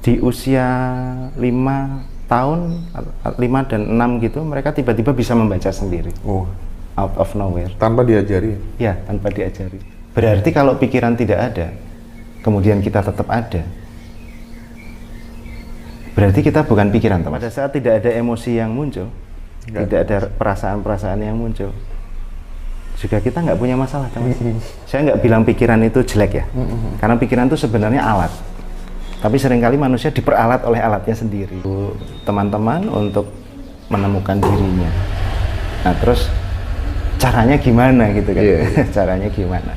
di usia 5 tahun, 5 dan 6 gitu, mereka tiba-tiba bisa membaca sendiri. Oh, Out of nowhere. tanpa diajari? Ya, tanpa diajari. Berarti kalau pikiran tidak ada, kemudian kita tetap ada, berarti kita bukan pikiran, teman. Pada saat tidak ada emosi yang muncul, tidak ada perasaan-perasaan yang muncul, juga kita nggak punya masalah, teman. Saya nggak bilang pikiran itu jelek ya, karena pikiran itu sebenarnya alat. Tapi seringkali manusia diperalat oleh alatnya sendiri. Teman-teman untuk menemukan dirinya. Nah, terus caranya gimana gitu kan? Yeah. Caranya gimana?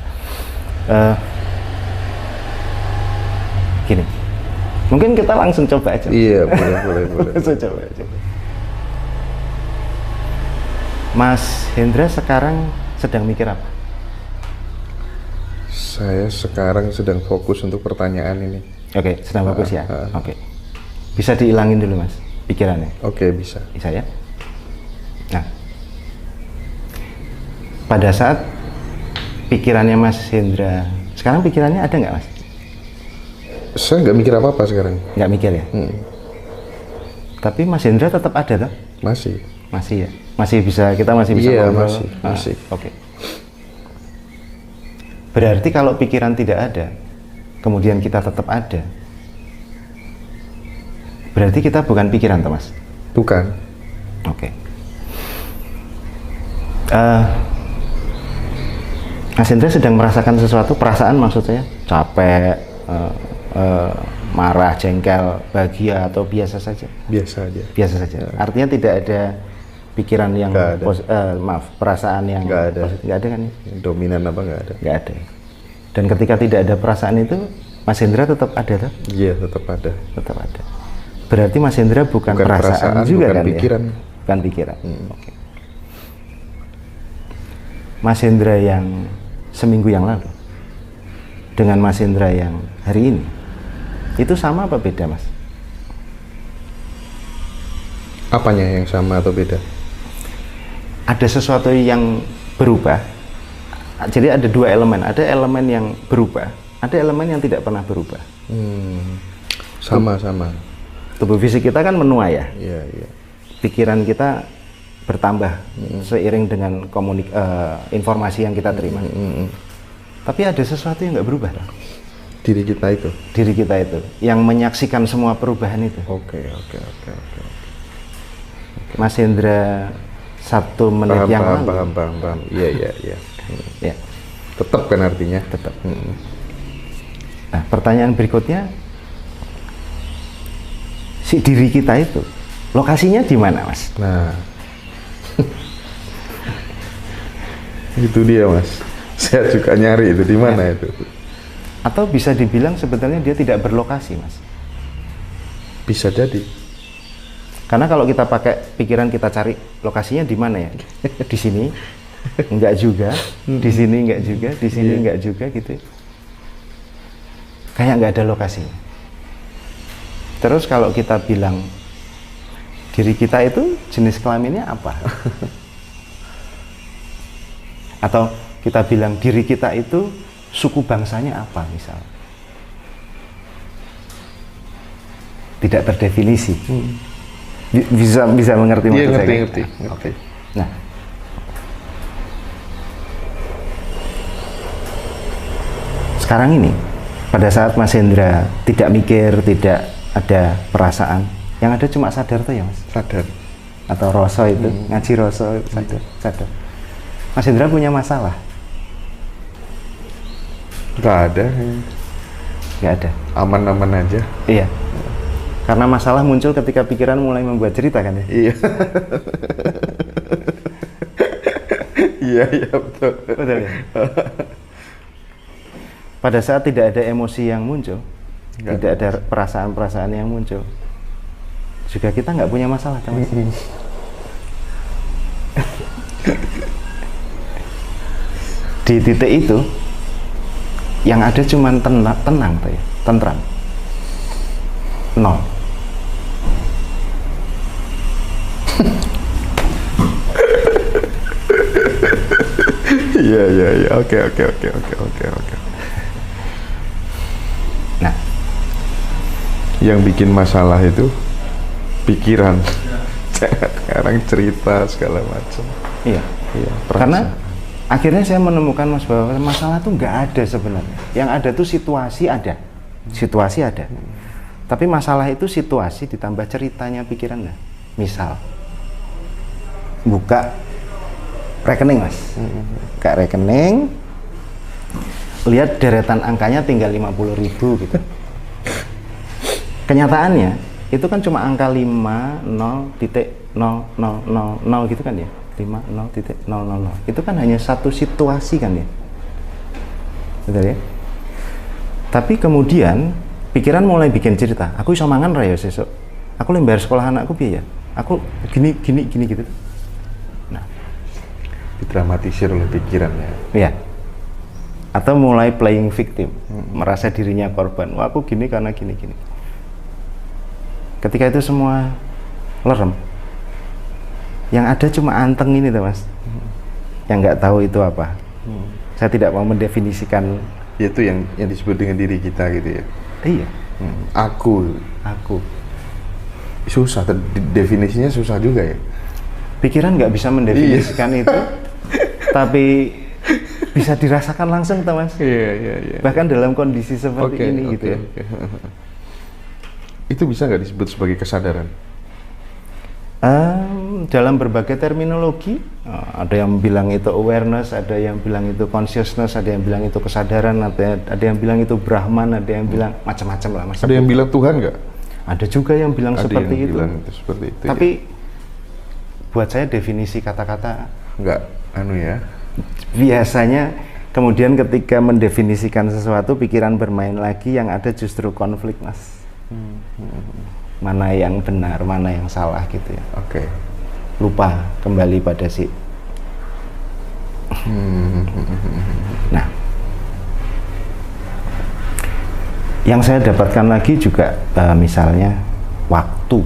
Gini, mungkin kita langsung coba aja. Iya, boleh. Langsung coba aja. Mas Hendra sekarang sedang mikir apa? Saya sekarang sedang fokus untuk pertanyaan ini. Oke, sedang fokus ya. Oke. Bisa dihilangin dulu, Mas, pikirannya. Oke, bisa. Bisa ya? Nah, pada saat pikirannya Mas Hendra, sekarang pikirannya ada nggak, Mas? Saya nggak mikir apa-apa sekarang. Nggak mikir ya? Tapi Mas Hendra tetap ada toh? Masih. Masih ya? Masih bisa, kita masih bisa Iya, ngobrol? masih. Oke. Berarti kalau pikiran tidak ada, kemudian kita tetap ada, berarti kita bukan pikiran, toh, Mas? Bukan. Oke. Mas Hendra sedang merasakan sesuatu, perasaan maksud saya, capek, marah, jengkel, bahagia, atau biasa saja? Biasa aja. Biasa saja. Artinya tidak ada pikiran yang perasaan yang nggak ada. Nggak ada kan? Dominan apa nggak ada? Nggak ada. Dan ketika tidak ada perasaan itu, Mas Hendra tetap ada toh? Iya, tetap ada. Tetap ada. Berarti Mas Hendra bukan perasaan juga, bukan kan pikiran. ya? Bukan pikiran. Oke. Mas Hendra yang seminggu yang lalu dengan Mas Hendra yang hari ini, itu sama apa beda, Mas? Apanya yang sama atau beda? Ada sesuatu yang berubah. Jadi ada dua elemen. Ada elemen yang berubah, ada elemen yang tidak pernah berubah. Sama. Tubuh fisik kita kan menua ya. Iya. Pikiran kita bertambah seiring dengan informasi yang kita terima. Tapi ada sesuatu yang nggak berubah. Diri kita itu. Diri kita itu yang menyaksikan semua perubahan itu. Oke. Mas Hendra 1 menit yang lalu. Paham. Iya. Ya, Tetap kan artinya? tetap. Nah, pertanyaan berikutnya, si diri kita itu lokasinya di mana, Mas? Nah, itu dia, Mas. Saya juga nyari itu di mana itu. Atau bisa dibilang sebetulnya dia tidak berlokasi, Mas? Bisa jadi. Karena kalau kita pakai pikiran, kita cari lokasinya di mana ya? Di sini enggak juga, di sini enggak juga, di sini enggak juga gitu. Kayak enggak ada lokasi. Terus kalau kita bilang diri kita itu jenis kelaminnya apa? Atau kita bilang diri kita itu suku bangsanya apa misal? Tidak terdefinisi. Bisa mengerti maksud saya? Ngerti. Oke. Nah, sekarang ini pada saat Mas Hendra tidak mikir, tidak ada perasaan, yang ada cuma sadar tuh ya, Mas? Sadar. Atau rasa itu, ngaji rasa, sadar. Mas Hendra punya masalah? Nggak ada. Nggak ada. Aman-aman aja. Iya. Karena masalah muncul ketika pikiran mulai membuat cerita kan ya? Iya. Iya betul. Betul ya? Pada saat tidak ada emosi yang muncul, tidak ada perasaan-perasaan yang muncul, juga kita nggak punya masalah, Mas. Di titik itu, yang ada cuma tenang, tentram, nol. Iya. Oke. Nah, Yang bikin masalah itu pikiran. Sekarang cerita segala macam. Iya. Iya, Karena akhirnya saya menemukan Mas bahwa masalah tuh nggak ada sebenarnya. Yang ada tuh situasi ada. Situasi ada. Tapi masalah itu situasi ditambah ceritanya pikiran lah. Misal buka rekening Mas. Buka rekening, lihat deretan angkanya tinggal 50.000 gitu. Kenyataannya itu kan cuma angka 50.000 gitu kan ya. 50.000. Itu kan hanya satu situasi kan ya. Betul ya? Tapi kemudian pikiran mulai bikin cerita. Aku iso mangan ra ya sesuk. Aku lek bayar sekolah anakku piye ya? Aku gini gitu. Nah, didramatisir oleh pikirannya. iya. Atau mulai playing victim, merasa dirinya korban. Wah, aku gini karena gini. Ketika itu semua lerem, yang ada cuma anteng ini tuh Mas, yang nggak tahu itu apa. Saya tidak mau mendefinisikan. Itu yang disebut dengan diri kita gitu ya. Iya. Aku susah, definisinya susah juga ya. Pikiran nggak bisa mendefinisikan itu, tapi bisa dirasakan langsung tuh Mas. Iya. Bahkan dalam kondisi seperti ini gitu ya. Itu bisa nggak disebut sebagai kesadaran? Dalam berbagai terminologi, ada yang bilang itu awareness, ada yang bilang itu consciousness, ada yang bilang itu kesadaran, ada yang bilang itu Brahman, ada yang bilang macam-macam lah Mas. Ada yang bilang Tuhan nggak? Ada juga yang bilang seperti itu. Tapi ya? Buat saya definisi kata-kata nggak ya. Biasanya kemudian ketika mendefinisikan sesuatu, pikiran bermain lagi, yang ada justru konflik Mas. Mana yang benar, mana yang salah gitu ya. Oke. Lupa kembali pada si. Nah, yang saya dapatkan lagi juga misalnya waktu.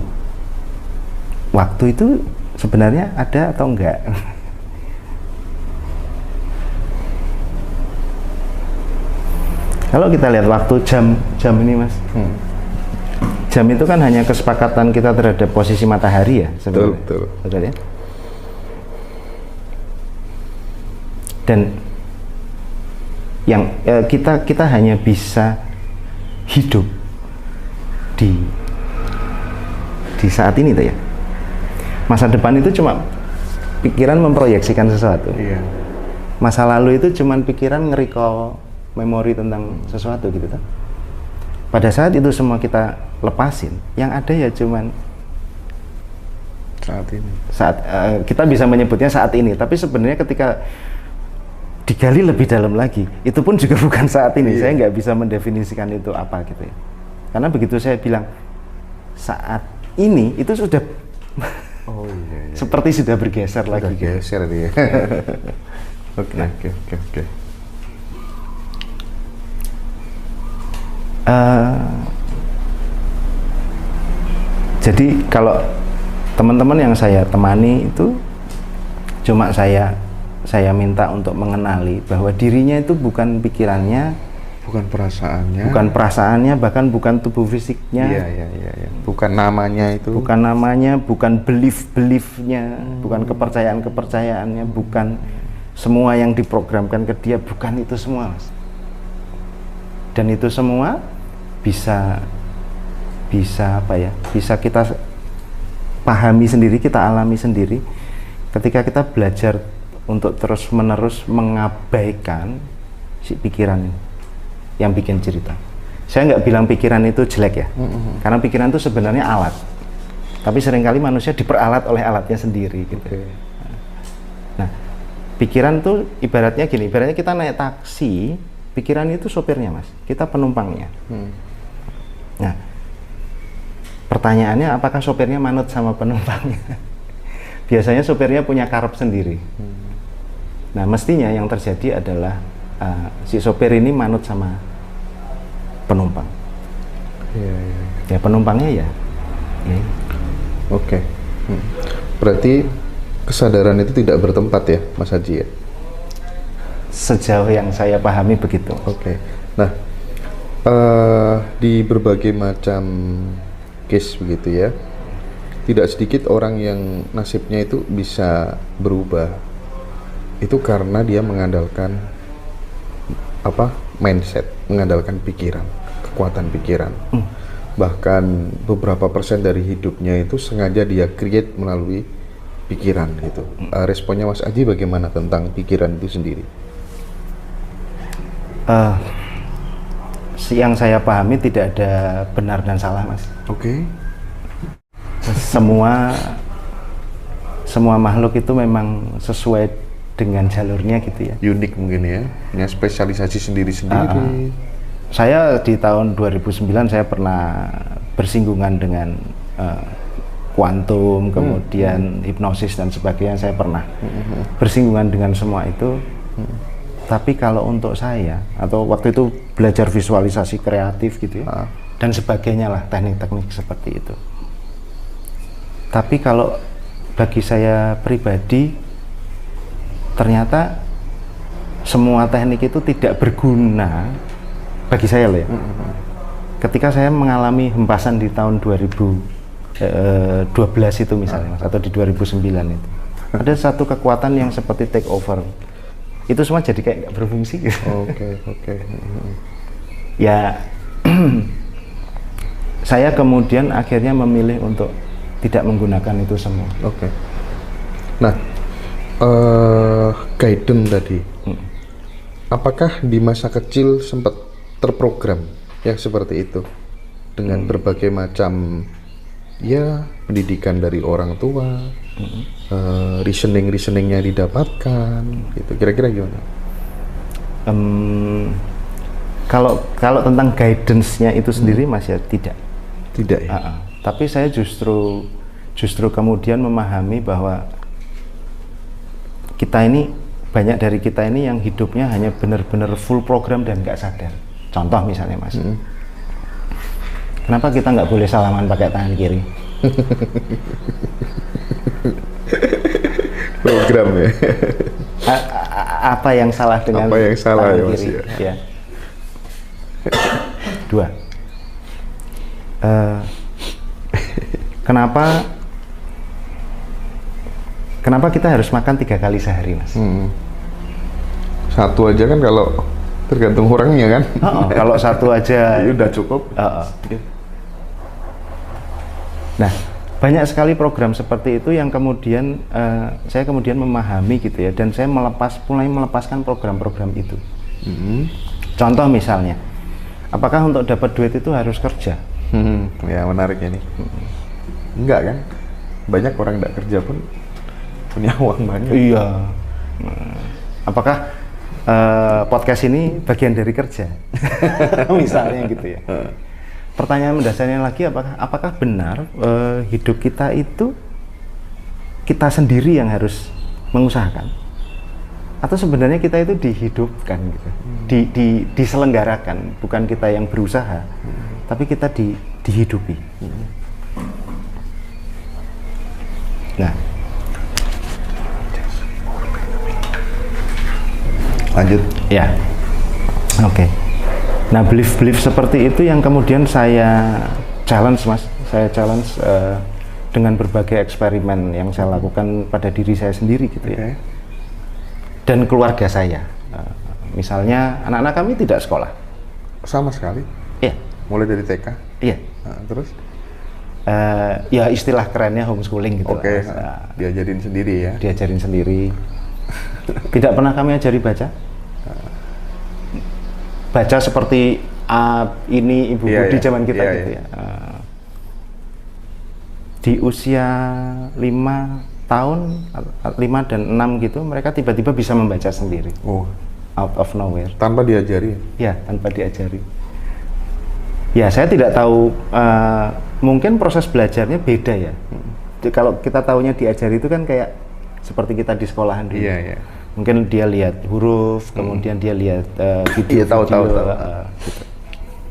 Waktu itu sebenarnya ada atau enggak? Kalau kita lihat waktu jam ini Mas. Jam itu kan hanya kesepakatan kita terhadap posisi matahari ya sebenarnya. Betul ya. Dan yang kita hanya bisa hidup di saat ini tuh ya. Masa depan itu cuma pikiran memproyeksikan sesuatu. Iya. Masa lalu itu cuma pikiran nge-recall memori tentang sesuatu gitu kan. Pada saat itu semua kita lepasin, yang ada ya cuman saat ini. Kita bisa menyebutnya saat ini, tapi sebenarnya ketika digali lebih dalam lagi, itu pun juga bukan saat ini. Saya nggak bisa mendefinisikan itu apa gitu ya. Karena begitu saya bilang saat ini, itu sudah seperti sudah bergeser lagi. Bergeser dia. Oke. Jadi kalau teman-teman yang saya temani itu cuma saya minta untuk mengenali bahwa dirinya itu bukan pikirannya, bukan perasaannya, bahkan bukan tubuh fisiknya. Iya. Bukan namanya, bukan beliefnya, bukan kepercayaannya, bukan semua yang diprogramkan ke dia, bukan itu semua, Mas. Dan itu semua bisa kita pahami sendiri, kita alami sendiri ketika kita belajar untuk terus-menerus mengabaikan si pikiran yang bikin cerita. Saya nggak bilang pikiran itu jelek ya, karena pikiran itu sebenarnya alat, tapi seringkali manusia diperalat oleh alatnya sendiri gitu. Nah, pikiran tuh ibaratnya gini, ibaratnya kita naik taksi, pikiran itu sopirnya Mas, kita penumpangnya. Nah, pertanyaannya apakah sopirnya manut sama penumpangnya? Biasanya sopirnya punya karep sendiri. Nah, mestinya yang terjadi adalah si sopir ini manut sama penumpang. Ya penumpangnya ya. Oke. Berarti kesadaran itu tidak bertempat ya, Mas Haji ya? Sejauh yang saya pahami begitu. Oke. Nah, Di berbagai macam case begitu ya, tidak sedikit orang yang nasibnya itu bisa berubah. Itu karena dia mengandalkan mindset, mengandalkan pikiran, kekuatan pikiran. Bahkan beberapa persen dari hidupnya itu sengaja dia create melalui pikiran gitu. Responnya Mas Aji bagaimana tentang pikiran itu sendiri? Yang saya pahami tidak ada benar dan salah, Mas. Oke. Semua makhluk itu memang sesuai dengan jalurnya gitu ya. Unik mungkin ya, punya spesialisasi sendiri-sendiri. Saya di tahun 2009 saya pernah bersinggungan dengan kuantum, kemudian hipnosis dan sebagainya. Saya pernah bersinggungan dengan semua itu. Tapi kalau untuk saya, atau waktu itu belajar visualisasi kreatif gitu ya, dan sebagainya lah, teknik-teknik seperti itu. Tapi kalau bagi saya pribadi, ternyata semua teknik itu tidak berguna bagi saya loh ya. Ketika saya mengalami hempasan di tahun 2012 itu misalnya, Mas, atau di 2009 itu, ada satu kekuatan yang seperti take over. Itu semua jadi kayak nggak berfungsi gitu. Oke. Ya, saya kemudian akhirnya memilih untuk tidak menggunakan itu semua. Oke. Nah, guidance tadi, apakah di masa kecil sempat terprogram yang seperti itu dengan berbagai macam ya pendidikan dari orang tua, reasoningnya didapatkan, gitu. Kira-kira gimana? Kalau tentang guidance-nya itu sendiri, Mas, ya tidak ya. Tapi saya justru kemudian memahami bahwa banyak dari kita ini yang hidupnya hanya benar-benar full program dan nggak sadar. Contoh misalnya, Mas, kenapa kita nggak boleh salaman pakai tangan kiri? Program ya. Apa yang salah dengan tangan ya, Mas, kiri? Ya. Ya. Dua. Kenapa kita harus makan 3 kali sehari, Mas? Satu aja kan, kalau tergantung orangnya kan. Kalau satu aja ya udah cukup. Nah, banyak sekali program seperti itu yang kemudian saya kemudian memahami gitu ya, dan saya mulai melepaskan program-program itu. Contoh misalnya, apakah untuk dapat duit itu harus kerja? Ya menarik ini. Enggak kan? Banyak orang nggak kerja pun punya uang banyak. Iya. Apakah podcast ini bagian dari kerja? Misalnya gitu ya. Pertanyaan mendasarnya lagi, apakah benar hidup kita itu kita sendiri yang harus mengusahakan? Atau sebenarnya kita itu dihidupkan gitu, diselenggarakan, bukan kita yang berusaha, tapi kita dihidupi. Nah, lanjut. Ya, oke. Nah, belief seperti itu yang kemudian saya challenge, Mas. Saya challenge dengan berbagai eksperimen yang saya lakukan pada diri saya sendiri gitu ya. Dan keluarga saya. Misalnya anak-anak kami tidak sekolah. Sama sekali? Iya. Mulai dari TK? Iya. Terus? Ya istilah kerennya homeschooling gitu. Oke. Diajarin sendiri ya? Diajarin sendiri. Tidak pernah kami ajari baca. Baca seperti ini Ibu Budi zaman kita gitu ya. Di usia 5 tahun, 5 dan 6 gitu, mereka tiba-tiba bisa membaca sendiri. Out of nowhere. Tanpa diajari? Ya, tanpa diajari. Ya, saya tidak tahu, mungkin proses belajarnya beda ya. Kalau kita tahunya diajari itu kan kayak seperti kita di sekolahan dulu. Iya. Mungkin dia lihat huruf, kemudian dia lihat video. Iya, tahu. Gitu.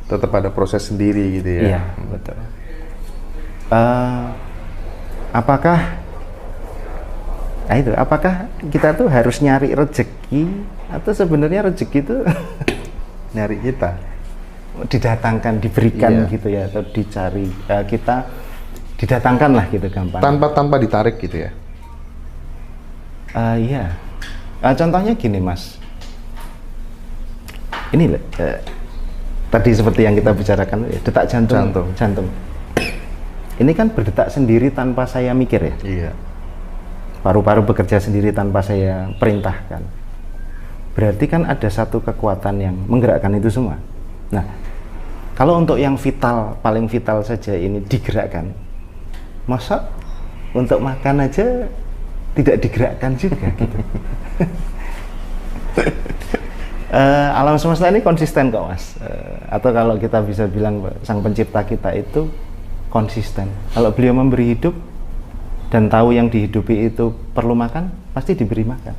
Tetap ada proses sendiri gitu ya. Iya, betul. Apakah kita tuh harus nyari rezeki, atau sebenarnya rezeki itu nyari kita? didatangkan, diberikan gitu ya, atau dicari, kita didatangkan lah gitu gampang. Tanpa ditarik gitu ya? Iya. Contohnya gini Mas, ini tadi seperti yang kita bicarakan, detak jantung. Ini kan berdetak sendiri tanpa saya mikir ya. Iya. Paru-paru bekerja sendiri tanpa saya perintahkan. Berarti kan ada satu kekuatan yang menggerakkan itu semua. Nah, kalau untuk yang vital, paling vital saja ini digerakkan, masa untuk makan aja tidak digerakkan juga gitu. Alam semesta ini konsisten kok Mas, atau kalau kita bisa bilang sang pencipta kita itu konsisten. Kalau beliau memberi hidup dan tahu yang dihidupi itu perlu makan, pasti diberi makan.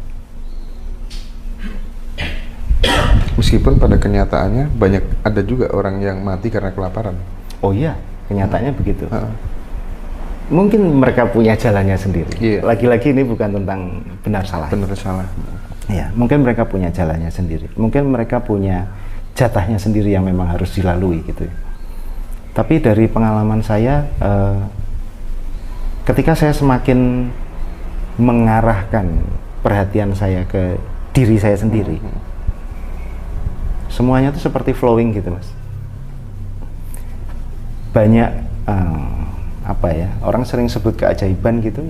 Meskipun pada kenyataannya ada juga orang yang mati karena kelaparan. Oh iya, kenyataannya begitu. Mungkin mereka punya jalannya sendiri. Iya. Lagi-lagi ini bukan tentang benar salah. Benar salah. Ya, mungkin mereka punya jalannya sendiri. Mungkin mereka punya jatahnya sendiri yang memang harus dilalui gitu. Tapi dari pengalaman saya, ketika saya semakin mengarahkan perhatian saya ke diri saya sendiri, semuanya itu seperti flowing gitu Mas. Banyak apa ya, orang sering sebut keajaiban gitu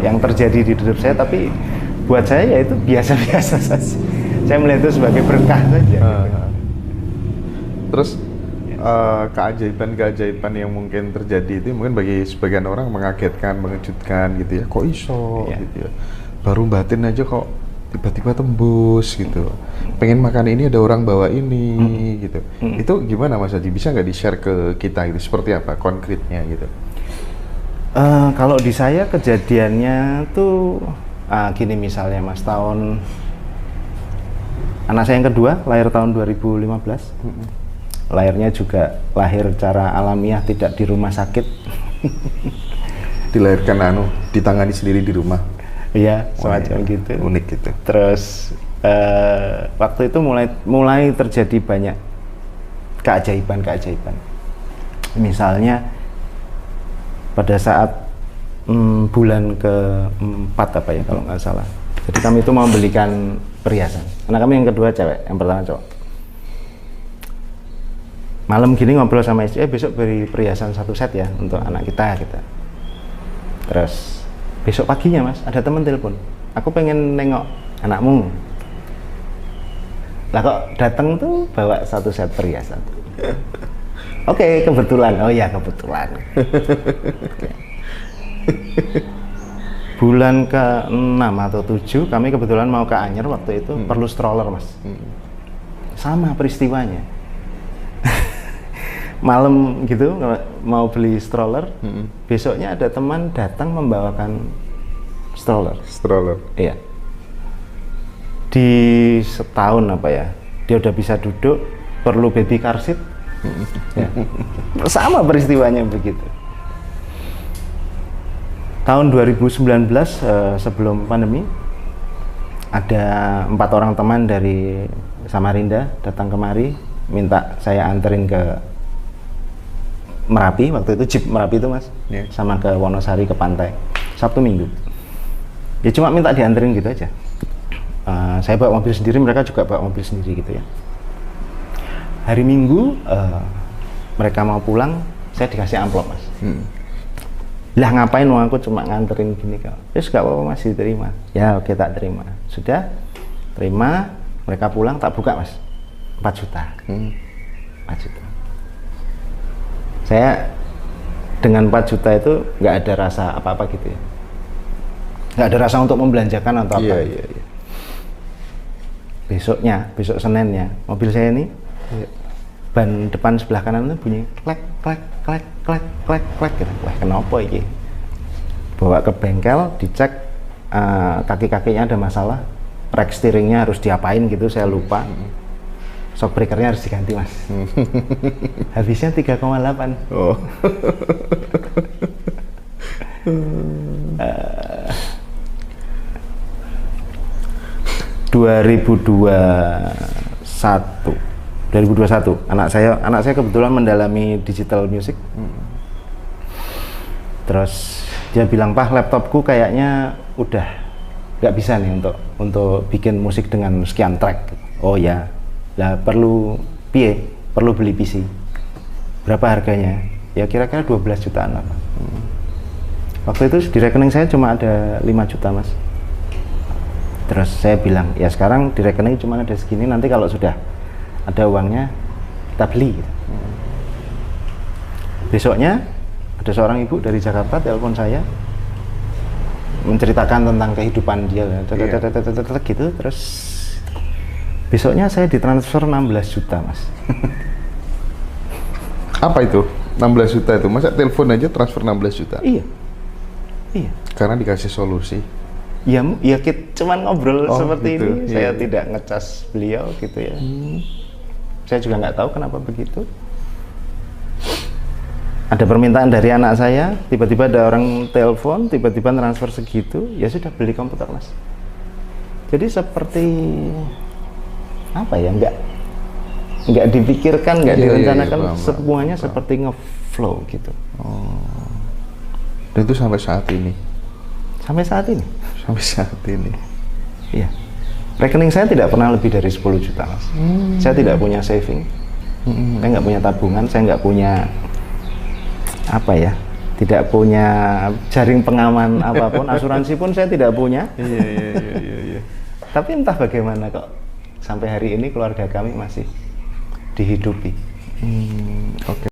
yang terjadi di hidup saya, tapi buat saya ya itu biasa-biasa saja. Saya melihat itu sebagai berkah saja. Terus keajaiban yang mungkin terjadi itu mungkin bagi sebagian orang mengagetkan, mengejutkan gitu ya. Kok iso gitu ya. Baru batin aja kok tiba-tiba tembus gitu. Pengen makan ini ada orang bawa ini gitu. Itu gimana Mas Haji? Bisa nggak di-share ke kita gitu? Seperti apa konkretnya gitu? Kalau di saya kejadiannya tuh gini misalnya Mas, anak saya yang kedua lahir tahun 2015. Lahirnya juga lahir secara alamiah, tidak di rumah sakit. Dilahirkan ditangani sendiri di rumah. Iya, semacam gitu. Unik gitu. Terus waktu itu mulai terjadi banyak keajaiban. Misalnya pada saat bulan ke-4 apa ya kalau nggak salah. Jadi kami itu mau belikan perhiasan. Anak kami yang kedua cewek, yang pertama cowok. Malam gini ngobrol sama istri, besok beri perhiasan 1 set ya untuk anak kita. Terus besok paginya Mas, ada teman telepon, aku pengen nengok anakmu. Lah kok datang tuh bawa 1 set perhiasan. Oke, kebetulan. Oh ya kebetulan. Bulan ke-6 atau 7 kami kebetulan mau ke Anyer waktu itu, perlu stroller Mas. Sama peristiwanya. Malam gitu mau beli stroller, besoknya ada teman datang membawakan stroller. Iya. Di setahun apa ya, dia udah bisa duduk, perlu baby car seat. Ya. Sama peristiwanya begitu. Tahun 2019 sebelum pandemi, ada 4 orang teman dari Samarinda datang kemari, minta saya anterin ke Merapi, waktu itu Jeep Merapi itu Mas, sama ke Wonosari, ke pantai, Sabtu Minggu. Ya cuma minta dianterin gitu aja. Saya bawa mobil sendiri, mereka juga bawa mobil sendiri gitu ya. Hari Minggu mereka mau pulang, saya dikasih amplop Mas. Lah ngapain mau, aku cuma nganterin gini kok. Terus gak apa-apa Mas, diterima. Ya oke, tak terima. Sudah terima, mereka pulang, tak buka Mas, 4 juta. 4 juta. Saya dengan 4 juta itu nggak ada rasa apa-apa gitu ya, nggak ada rasa untuk membelanjakan atau apa. Iya. Besok Seninnya mobil saya ini ban depan sebelah kanan itu bunyi klek gitu. Wah kenapa ini? Bawa ke bengkel, dicek kaki-kakinya ada masalah, rack steeringnya harus diapain gitu, saya lupa. Shock breakernya harus diganti Mas. Habisnya 3,8. Oh. 2021 2021. Anak saya kebetulan mendalami digital music. Terus dia bilang, "Pak, laptopku kayaknya udah nggak bisa nih untuk bikin musik dengan sekian track." Oh ya, lah perlu beli PC. Berapa harganya? Ya kira-kira 12 jutaan lah, Pak. Waktu itu di rekening saya cuma ada 5 juta, Mas. Terus saya bilang, ya sekarang di rekening cuma ada segini, nanti kalau sudah ada uangnya kita beli. Besoknya ada seorang ibu dari Jakarta telepon saya menceritakan tentang kehidupan dia, gitu. Terus besoknya saya ditransfer 16 juta, Mas. Apa itu? 16 juta itu? Masa telepon aja transfer 16 juta? Iya. Karena dikasih solusi. Ya cuman ngobrol seperti gitu. ini. Saya tidak ngecas beliau gitu ya. Saya juga nggak tahu kenapa begitu. Ada permintaan dari anak saya, tiba-tiba ada orang telepon, tiba-tiba transfer segitu, ya sudah beli komputer, Mas. Jadi seperti apa ya? Nggak dipikirkan, nggak direncanakan, semuanya seperti ngeflow gitu. Dan itu sampai saat ini. Sampai saat ini. Sampai saat ini. Iya. Rekening saya tidak pernah lebih dari 10 juta, Mas. Saya tidak punya saving. Saya nggak punya tabungan, saya nggak punya tidak punya jaring pengaman apapun, asuransi pun saya tidak punya. Iya. Tapi entah bagaimana kok sampai hari ini keluarga kami masih dihidupi. Oke.